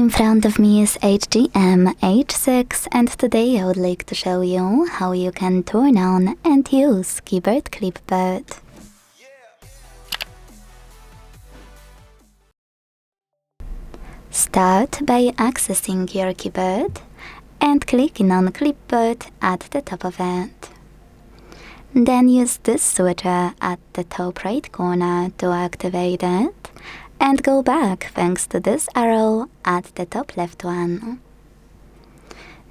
In front of me is AGM H6, and today I would like to show you how you can turn on and use Keyboard Clipboard. Start by accessing your keyboard and clicking on Clipboard at the top of it. Then use this switcher at the top right corner to activate it, and go back thanks to this arrow at the top left one.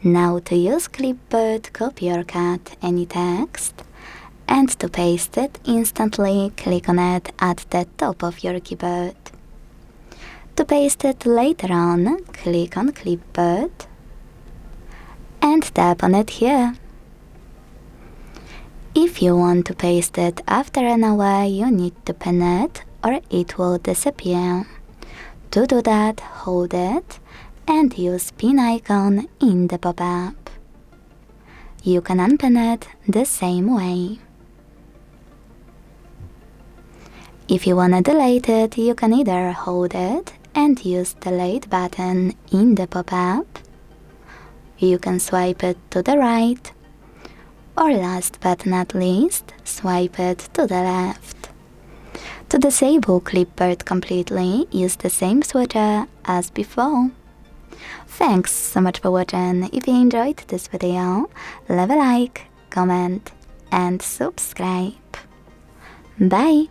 Now to use Clipboard, copy or cut any text, and to paste it instantly, click on it at the top of your keyboard. To paste it later on, click on Clipboard and tap on it here. If you want to paste it after an hour, you need to pin it or it will disappear. To do that, hold it and use pin icon in the pop-up. You can unpin it the same way. If you wanna delete it, you can either hold it and use the delete button in the pop-up. You can swipe it to the right, or last but not least, swipe it to the left. To disable Clipboard completely, use the same switcher as before. Thanks so much for watching. If you enjoyed this video, leave a like, comment and subscribe. Bye!